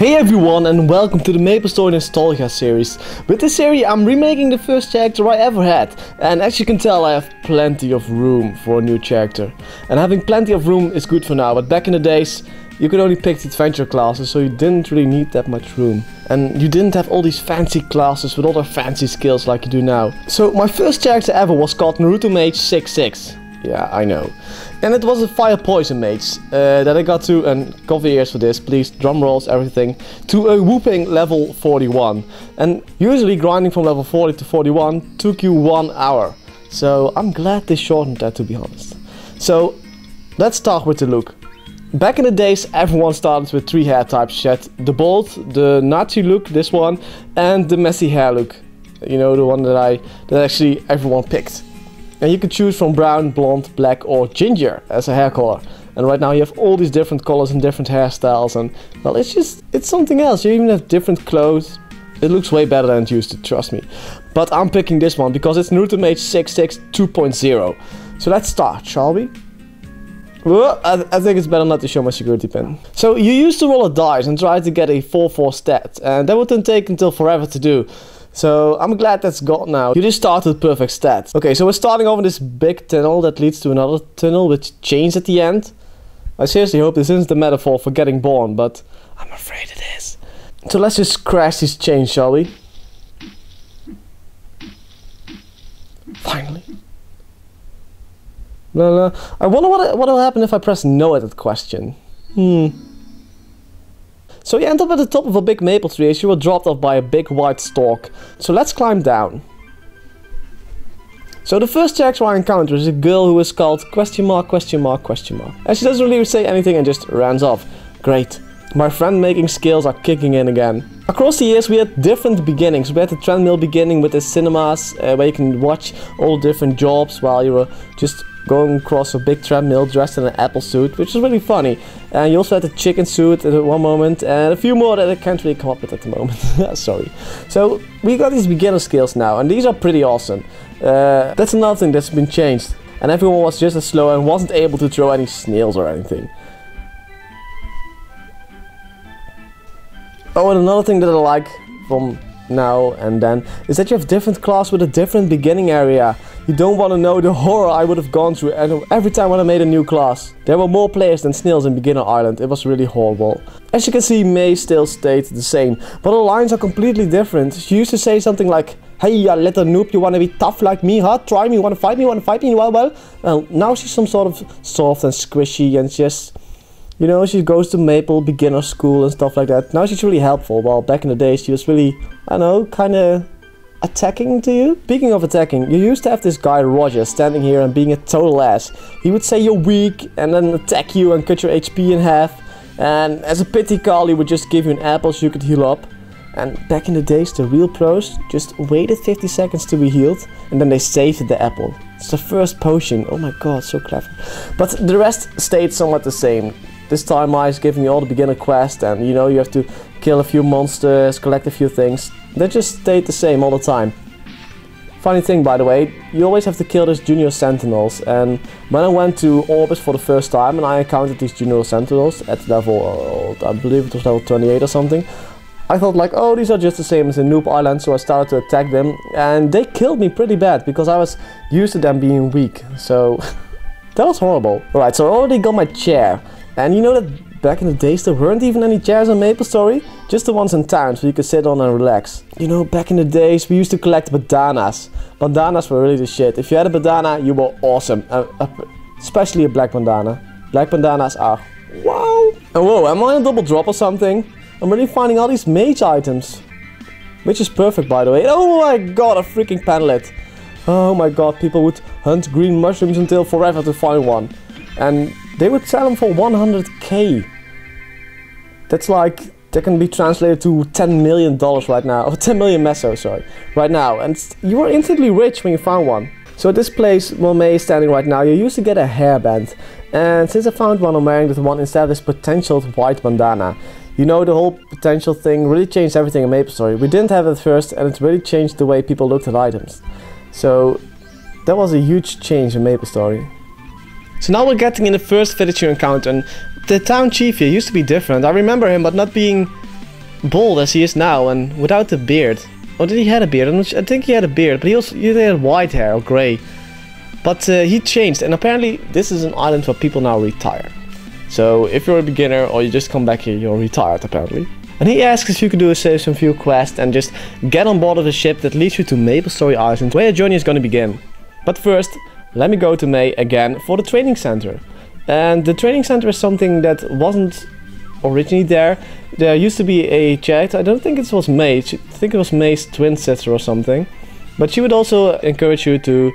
Hey everyone, and welcome to the Maplestory Nostalgia series. With this series I'm remaking the first character I ever had, and as you can tell I have plenty of room for a new character. And having plenty of room is good for now, but back in the days you could only pick the adventure classes, so you didn't really need that much room. And you didn't have all these fancy classes with all their fancy skills like you do now. So my first character ever was called Naruto Mage 66. Yeah, I know. And it was a fire poison mage that I got to, and cover your ears for this, please, drum rolls, everything, to a whooping level 41. And usually grinding from level 40 to 41 took you 1 hour. So I'm glad they shortened that, to be honest. So let's start with the look. Back in the days everyone started with 3 hair types. You had the bald, the Nazi look, this one, and the messy hair look. You know, the one that actually everyone picked. And you could choose from brown, blonde, black or ginger as a hair color. And right now you have all these different colors and different hairstyles, and well, it's something else. You even have different clothes. It looks way better than it used to, trust me. But I'm picking this one because it's Naruto Mage 66 2.0. So let's start, shall we? I think it's better not to show my security pin. So you used to roll a dice and try to get a 4-4 stat, and that would then take until forever to do. So I'm glad that's gone now. You just start with perfect stats. Okay, so we're starting off in this big tunnel that leads to another tunnel with chains at the end. I seriously hope this isn't the metaphor for getting born, but I'm afraid it is. So let's just crash these chains, shall we? Finally. Blah, blah. I wonder what will happen if I press no at that question. So you end up at the top of a big maple tree as you were dropped off by a big white stalk. So let's climb down. So the first character I encounter is a girl who is called question mark, question mark, question mark. And she doesn't really say anything and just runs off. Great. My friend making skills are kicking in again. Across the years we had different beginnings. We had the treadmill beginning with the cinemas where you can watch all different jobs while you were just going across a big treadmill dressed in an apple suit, which is really funny. And you also had the chicken suit at one moment, and a few more that I can't really come up with at the moment. Sorry. So we got these beginner skills now, and these are pretty awesome. That's another thing that's been changed. And everyone was just as slow and wasn't able to throw any snails or anything. Oh, and another thing that I like from now and then is that you have different class with a different beginning area. You don't want to know the horror I would have gone through every time when I made a new class. There were more players than snails in Beginner Island. It was really horrible. As you can see, May still stayed the same, but the lines are completely different. She used to say something like, "Hey, you little noob, you wanna be tough like me, huh? Try me, you wanna fight me, Well, now she's some sort of soft and squishy and just, you know, she goes to Maple beginner school and stuff like that. Now she's really helpful, while back in the day she was really, I don't know, kinda attacking to you. Speaking of attacking, you used to have this guy Roger standing here and being a total ass. He would say you're weak and then attack you and cut your HP in half. And as a pity call he would just give you an apple so you could heal up. And back in the days the real pros just waited 50 seconds to be healed and then they saved the apple. It's the first potion. Oh my god, so clever. But the rest stayed somewhat the same. This time I was giving you all the beginner quests, and you know, you have to kill a few monsters, collect a few things. They just stayed the same all the time. Funny thing, by the way, you always have to kill these junior sentinels, and when I went to Orbis for the first time and I encountered these junior sentinels at level, I believe it was level 28 or something, I thought like, oh, these are just the same as in Noob Island, so I started to attack them, and they killed me pretty bad because I was used to them being weak, so that was horrible. Alright, so I already got my chair. And you know that back in the days there weren't even any chairs on Maplestory? Just the ones in town so you could sit on and relax. You know, back in the days we used to collect bananas. Bananas were really the shit. If you had a banana, you were awesome. Especially a black bandana. Black bandanas are wow. Oh whoa, am I on a double drop or something? I'm really finding all these mage items. Which is perfect, by the way. Oh my god, a freaking panlet. Oh my god, people would hunt green mushrooms until forever to find one. And they would sell them for 100k. That's like, that can be translated to $10 million right now. Or 10 million meso, sorry. Right now. And you were instantly rich when you found one. So at this place where May is standing right now, you used to get a hairband. And since I found one, I'm wearing this one instead of this potential white bandana. You know, the whole potential thing really changed everything in Maplestory. We didn't have it at first, and it really changed the way people looked at items. So that was a huge change in Maplestory. So now we're getting in the first village you encounter, and the town chief here used to be different. I remember him, but not being bald as he is now and without the beard. Or did he have a beard? I think he had a beard, but he had white hair or grey. But he changed, and apparently this is an island where people now retire. So if you're a beginner or you just come back here, you're retired apparently. And he asks if you could do some few quests and just get on board of the ship that leads you to Maplestory Island, where your journey is going to begin. But first, let me go to May again for the training center. And the training center is something that wasn't originally there. There used to be a chat, I don't think it was May, I think it was May's twin sister or something. But she would also encourage you to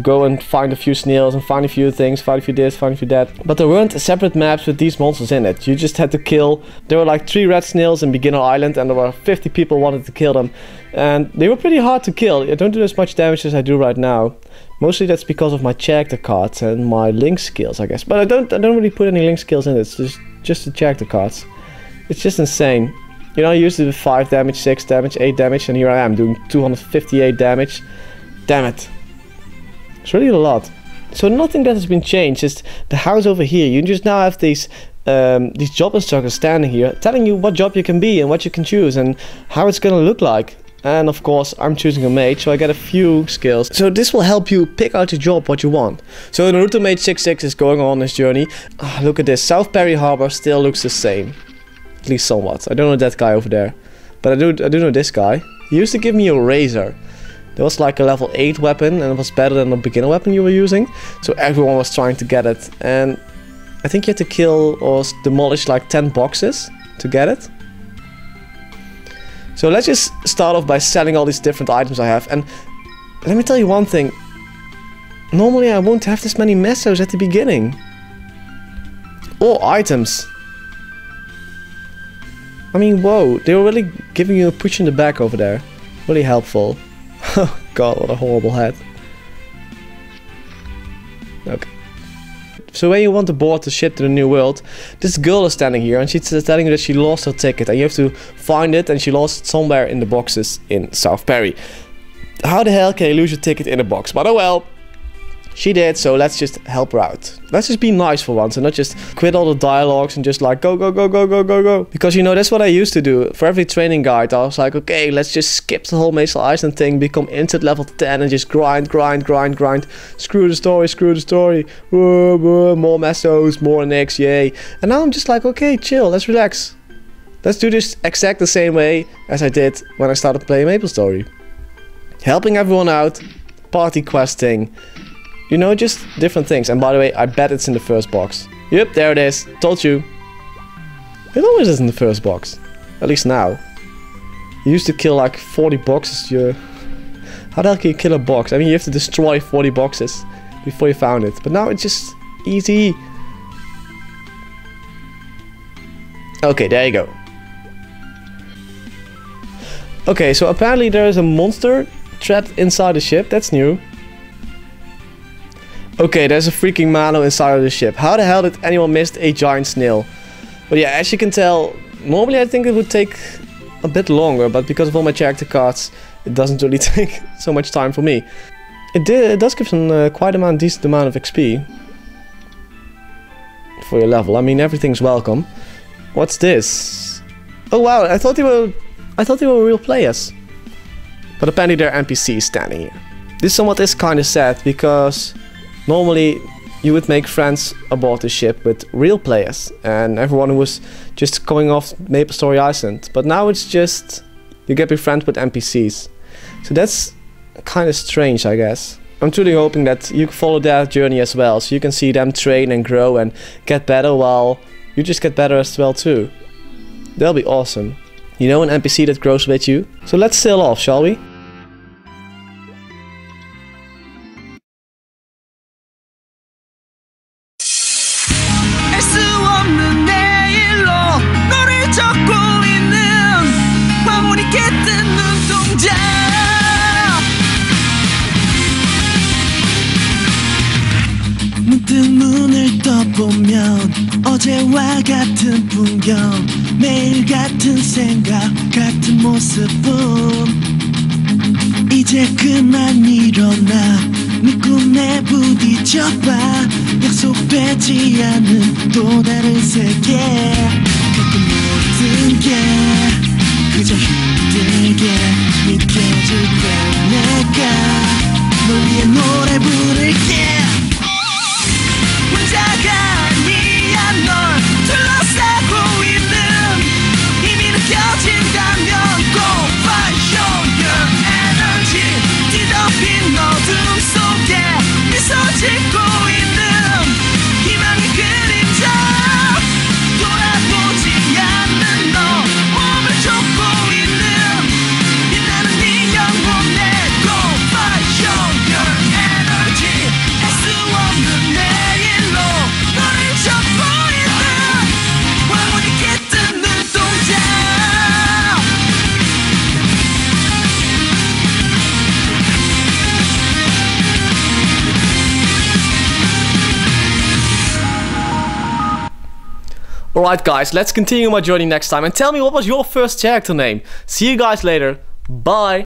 go and find a few snails and find a few things, find a few this, find a few that. But there weren't separate maps with these monsters in it. You just had to kill. There were like 3 red snails in Beginner Island and there were 50 people wanted to kill them. And they were pretty hard to kill. I don't do as much damage as I do right now. Mostly that's because of my character cards and my link skills, I guess. But I don't really put any link skills in it. It's just the character cards. It's just insane. You know, I used to do 5 damage, 6 damage, 8 damage, and here I am doing 258 damage. Damn it. It's really a lot. So nothing that has been changed, just the house over here. You just now have these job instructors standing here telling you what job you can be and what you can choose and how it's gonna look like. And of course I'm choosing a mage, so I get a few skills. So this will help you pick out your job, what you want. So Naruto Mage 66 is going on this journey. Look at this, South Perry Harbor still looks the same. At least somewhat. I don't know that guy over there. But I do know this guy. He used to give me a razor. There was like a level 8 weapon and it was better than the beginner weapon you were using. So everyone was trying to get it. And I think you had to kill or demolish like 10 boxes to get it. So let's just start off by selling all these different items I have. And let me tell you one thing. Normally I won't have this many mesos at the beginning. Or items. I mean, whoa. They were really giving you a push in the back over there. Really helpful. Oh god, what a horrible head. Okay. So when you want to board the ship to the new world, this girl is standing here and she's telling you that she lost her ticket and you have to find it, and she lost it somewhere in the boxes in South Perry. How the hell can you lose your ticket in a box? But oh well. She did, so let's just help her out. Let's just be nice for once and not just quit all the dialogues and just like go, go, go, go, go, go, go. Because you know, that's what I used to do. For every training guide, I was like, okay, let's just skip the whole Maple Island thing, become instant level 10 and just grind, grind, grind, grind. Screw the story, screw the story. Whoa, whoa, more mesos, more nicks, yay. And now I'm just like, okay, chill, let's relax. Let's do this exact the same way as I did when I started playing Maplestory. Helping everyone out, party questing. You know, just different things. And by the way, I bet it's in the first box. Yep, there it is. Told you. It always is in the first box. At least now. You used to kill like 40 boxes. How the hell can you kill a box? I mean, you have to destroy 40 boxes before you found it. But now it's just easy. Okay, there you go. Okay, so apparently there is a monster trapped inside the ship. That's new. Okay, there's a freaking Mano inside of the ship. How the hell did anyone miss a giant snail? But yeah, as you can tell, normally I think it would take a bit longer, but because of all my character cards, it doesn't really take so much time for me. It does give some decent amount of XP for your level. I mean, everything's welcome. What's this? Oh wow, I thought they were real players. But apparently they're NPCs standing here. This somewhat is kind of sad because normally you would make friends aboard the ship with real players and everyone who was just coming off Maplestory Island. But now it's just you get befriended with NPCs. So that's kind of strange, I guess. I'm truly hoping that you can follow their journey as well, so you can see them train and grow and get better while you just get better as well too. That'll be awesome. You know, an NPC that grows with you. So let's sail off, shall we? 눈을 떠보면 어제와 같은 풍경, 매일 같은 생각, 같은 모습은 이제 그만 일어나 네 꿈에 부딪혀봐. 약속되지 않은 또 다른 세계. 가끔 모든 게 그저 힘들게 느껴질 때 내가 널 위해 노래 부를게 혼자가 아니야 널 둘러싸고 있는 이미 느껴진다면 Go find your energy 뒤덮인 어둠 속에 미소 짓고 있는 희망의 그림자 돌아보지 않는 너 몸을 쫓고 있는 빛나는 네 영혼에 Go find your energy 알 수 없는 내일로 너를 쫓고 있는 영원히 깃든 눈동자 Alright guys, let's continue my journey next time and tell me what was your first character name. See you guys later. Bye.